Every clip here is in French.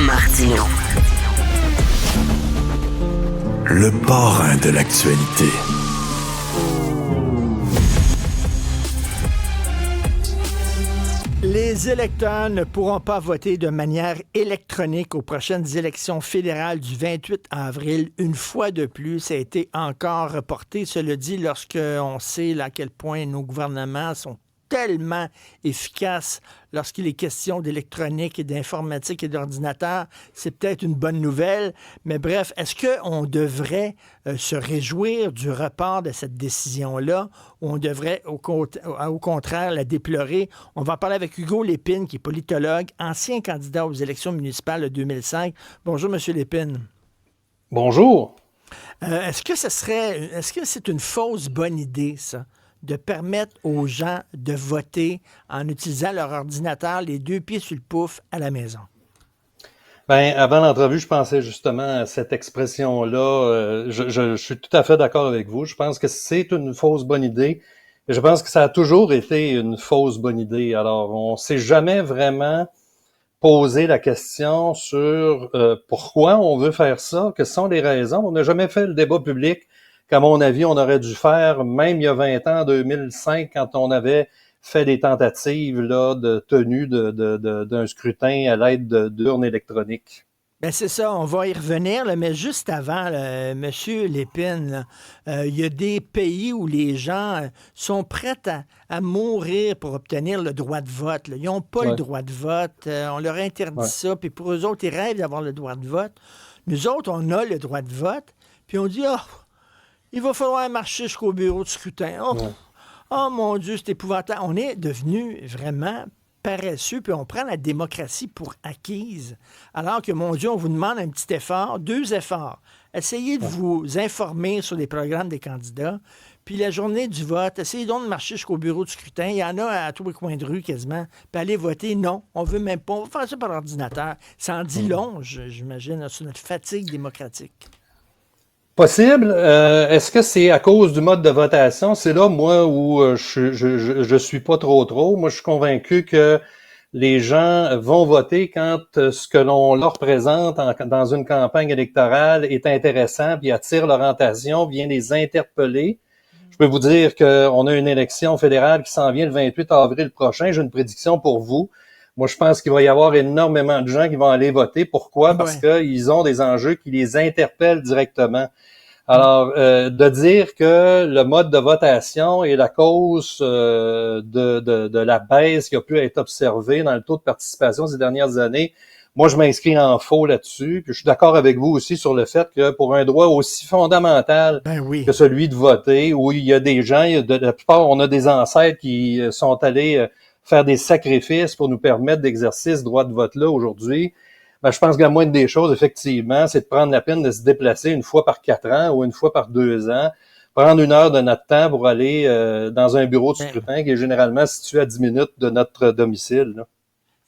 Martineau. Le parrain de l'actualité. Les électeurs ne pourront pas voter de manière électronique aux prochaines élections fédérales du 28 avril. Une fois de plus, ça a été encore reporté. Cela dit, lorsqu'on sait à quel point nos gouvernements sont tellement efficaces lorsqu'il est question d'électronique et d'informatique et d'ordinateur, c'est peut-être une bonne nouvelle. Mais bref, est-ce qu'on devrait se réjouir du report de cette décision-là ou on devrait au contraire la déplorer? On va en parler avec Hugo Lépine, qui est politologue, ancien candidat aux élections municipales de 2005. Bonjour, M. Lépine. Bonjour. Est-ce que c'est une fausse bonne idée, ça? De permettre aux gens de voter en utilisant leur ordinateur les deux pieds sur le pouf à la maison? Ben, avant l'entrevue, je pensais justement à cette expression-là. Je suis tout à fait d'accord avec vous. Je pense que c'est une fausse bonne idée. Et je pense que ça a toujours été une fausse bonne idée. Alors, on s'est jamais vraiment posé la question sur pourquoi on veut faire ça, quelles sont les raisons. On n'a jamais fait le débat public qu'à mon avis, on aurait dû faire, même il y a 20 ans, en 2005, quand on avait fait des tentatives là, de tenue d'un scrutin à l'aide d'urnes électroniques. Ben c'est ça, on va y revenir, là, mais juste avant, M. Lépine, il y a des pays où les gens sont prêts à mourir pour obtenir le droit de vote. Là. Ils n'ont pas le droit de vote, on leur interdit ça, puis pour eux autres, ils rêvent d'avoir le droit de vote. Nous autres, on a le droit de vote, puis on dit « il va falloir marcher jusqu'au bureau de scrutin. Oh mon Dieu, c'est épouvantable. » On est devenu vraiment paresseux, puis on prend la démocratie pour acquise. Alors que, mon Dieu, on vous demande un petit effort, 2 efforts. Essayez de vous informer sur les programmes des candidats, puis la journée du vote, essayez donc de marcher jusqu'au bureau de scrutin. Il y en a à tous les coins de rue quasiment. Puis aller voter, non, on veut même pas. On va faire ça par ordinateur. Ça en dit long, j'imagine, sur notre fatigue démocratique. Possible. Est-ce que c'est à cause du mode de votation? C'est là, moi, où je suis pas trop. Moi, je suis convaincu que les gens vont voter quand ce que l'on leur présente dans une campagne électorale est intéressant, puis attire leur attention, vient les interpeller. Je peux vous dire qu'on a une élection fédérale qui s'en vient le 28 avril prochain. J'ai une prédiction pour vous. Moi, je pense qu'il va y avoir énormément de gens qui vont aller voter. Pourquoi? Parce qu'ils ont des enjeux qui les interpellent directement. Alors, de dire que le mode de votation est la cause de la baisse qui a pu être observée dans le taux de participation ces dernières années, moi, je m'inscris en faux là-dessus. Puis je suis d'accord avec vous aussi sur le fait que pour un droit aussi fondamental que celui de voter, où il y a des gens, la plupart, on a des ancêtres qui sont allés faire des sacrifices pour nous permettre d'exercer ce droit de vote-là aujourd'hui. Ben, je pense que la moindre des choses, effectivement, c'est de prendre la peine de se déplacer une fois par 4 ans ou une fois par 2 ans, prendre 1 heure de notre temps pour aller dans un bureau de scrutin qui est généralement situé à 10 minutes de notre domicile, là.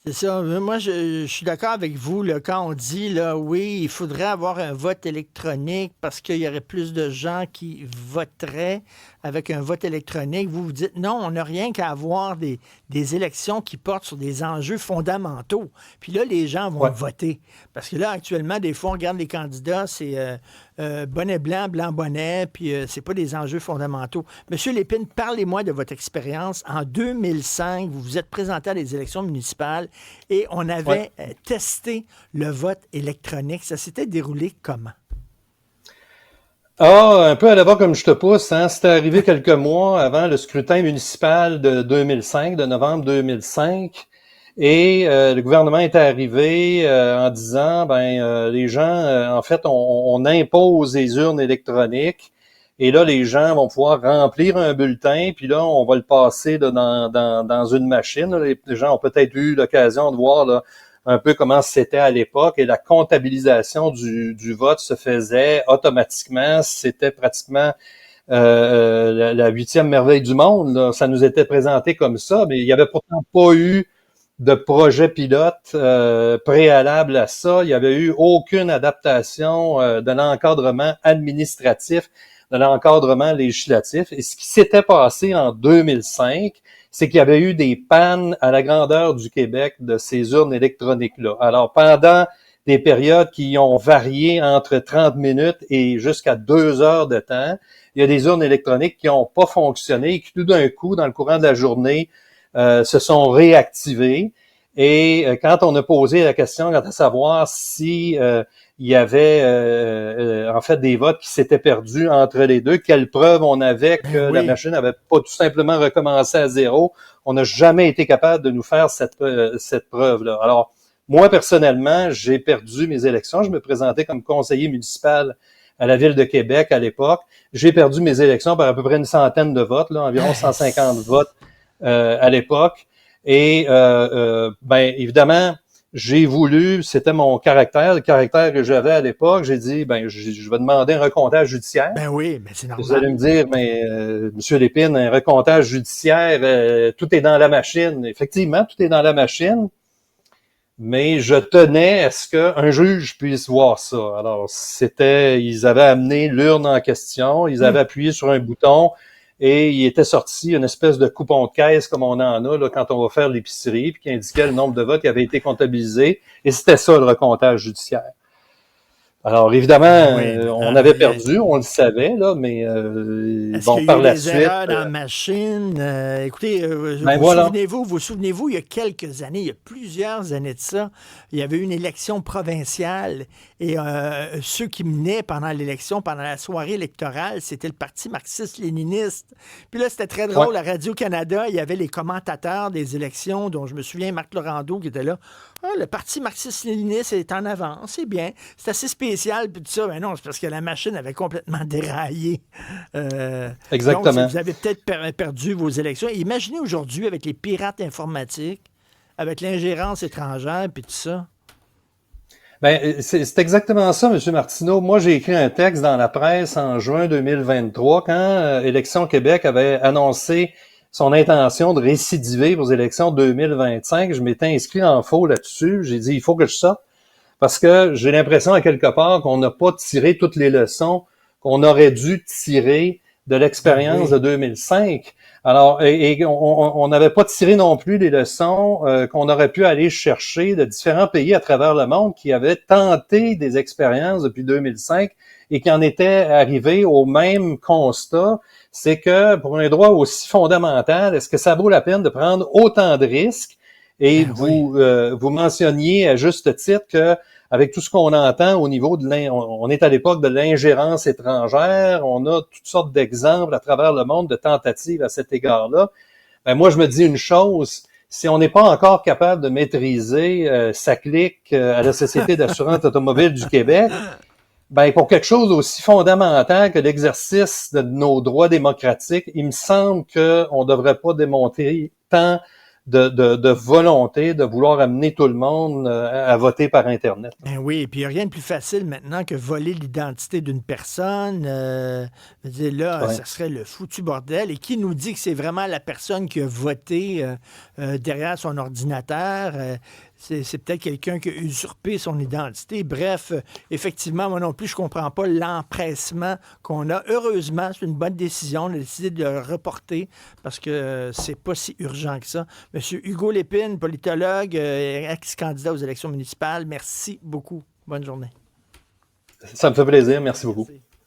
C'est ça. Moi, je suis d'accord avec vous là, quand on dit, là, oui, il faudrait avoir un vote électronique parce qu'il y aurait plus de gens qui voteraient avec un vote électronique. Vous dites, non, on n'a rien qu'à avoir des élections qui portent sur des enjeux fondamentaux. Puis là, les gens vont voter. Parce que là, actuellement, des fois, on regarde les candidats, c'est bonnet blanc, blanc bonnet, puis c'est pas des enjeux fondamentaux. Monsieur Lépine, parlez-moi de votre expérience. En 2005, vous vous êtes présenté à des élections municipales et on avait testé le vote électronique. Ça s'était déroulé comment? Un peu à l'avant comme je te pousse, hein. C'était arrivé quelques mois avant le scrutin municipal de 2005, de novembre 2005. Et le gouvernement est arrivé en disant, les gens, en fait, on impose les urnes électroniques. Et là, les gens vont pouvoir remplir un bulletin, puis là, on va le passer là, dans une machine. Les gens ont peut-être eu l'occasion de voir là, un peu comment c'était à l'époque, et la comptabilisation du vote se faisait automatiquement. C'était pratiquement la 8e merveille du monde, là. Ça nous était présenté comme ça, mais il n'y avait pourtant pas eu de projet pilote préalable à ça. Il n'y avait eu aucune adaptation de l'encadrement administratif, de l'encadrement législatif. Et ce qui s'était passé en 2005, c'est qu'il y avait eu des pannes à la grandeur du Québec de ces urnes électroniques-là. Alors, pendant des périodes qui ont varié entre 30 minutes et jusqu'à 2 heures de temps. Il y a des urnes électroniques qui n'ont pas fonctionné et qui tout d'un coup, dans le courant de la journée, se sont réactivées. Et quand on a posé la question quant à savoir si il y avait en fait des votes qui s'étaient perdus entre les deux, quelle preuve on avait que la machine n'avait pas tout simplement recommencé à zéro, on n'a jamais été capable de nous faire cette preuve-là. Alors, moi, personnellement, j'ai perdu mes élections. Je me présentais comme conseiller municipal à la Ville de Québec à l'époque. J'ai perdu mes élections par à peu près une centaine de votes, là, environ 150 votes à l'époque. Et ben évidemment, j'ai voulu, c'était mon caractère, le caractère que j'avais à l'époque, j'ai dit, ben je vais demander un recomptage judiciaire. Ben oui, mais c'est normal. Vous allez me dire, mais Monsieur Lépine, un recomptage judiciaire, tout est dans la machine. Effectivement, tout est dans la machine. Mais je tenais à ce qu'un juge puisse voir ça. Alors, ils avaient amené l'urne en question, ils avaient appuyé sur un bouton et il était sorti une espèce de coupon de caisse comme on en a là, quand on va faire l'épicerie, puis qui indiquait le nombre de votes qui avaient été comptabilisés. Et c'était ça le recomptage judiciaire. Alors, évidemment, on avait perdu, on le savait, là, mais bon, par la suite... Est-ce qu'il y a eu des erreurs dans la machine? Écoutez, vous souvenez-vous, il y a quelques années, il y a plusieurs années de ça, il y avait une élection provinciale et ceux qui menaient pendant l'élection, pendant la soirée électorale, c'était le Parti marxiste-léniniste. Puis là, c'était très drôle, à Radio-Canada, il y avait les commentateurs des élections, dont je me souviens, Marc Laurando, qui était là. Ah, le Parti marxiste-léniniste est en avance, c'est bien. C'est assez spécial, puis tout ça. Mais non, c'est parce que la machine avait complètement déraillé. Exactement. Donc, vous avez peut-être perdu vos élections. Imaginez aujourd'hui, avec les pirates informatiques, avec l'ingérence étrangère, puis tout ça. Ben, c'est exactement ça, M. Martineau. Moi, j'ai écrit un texte dans la presse en juin 2023, quand Élections Québec avait annoncé son intention de récidiver aux élections 2025. Je m'étais inscrit en faux là-dessus. J'ai dit, il faut que je sorte parce que j'ai l'impression à quelque part qu'on n'a pas tiré toutes les leçons qu'on aurait dû tirer de l'expérience de 2005. Alors, et on n'avait pas tiré non plus les leçons qu'on aurait pu aller chercher de différents pays à travers le monde qui avaient tenté des expériences depuis 2005 et qui en étaient arrivés au même constat, c'est que pour un droit aussi fondamental, est-ce que ça vaut la peine de prendre autant de risques? Et vous mentionniez à juste titre que avec tout ce qu'on entend au niveau on est à l'époque de l'ingérence étrangère, on a toutes sortes d'exemples à travers le monde de tentatives à cet égard-là. Ben moi, je me dis une chose, si on n'est pas encore capable de maîtriser SACLIC à la Société d'assurance automobile du Québec, ben pour quelque chose aussi fondamental que l'exercice de nos droits démocratiques, il me semble qu'on ne devrait pas démontrer tant de volonté de vouloir amener tout le monde à voter par Internet. Ben oui, et puis il n'y a rien de plus facile maintenant que voler l'identité d'une personne. Ça serait le foutu bordel. Et qui nous dit que c'est vraiment la personne qui a voté derrière son ordinateur? C'est peut-être quelqu'un qui a usurpé son identité. Bref, effectivement, moi non plus, je ne comprends pas l'empressement qu'on a. Heureusement, c'est une bonne décision. On a décidé de le reporter parce que c'est pas si urgent que ça. Monsieur Hugo Lépine, politologue, ex-candidat aux élections municipales, merci beaucoup. Bonne journée. Ça me fait plaisir. Merci beaucoup. Merci.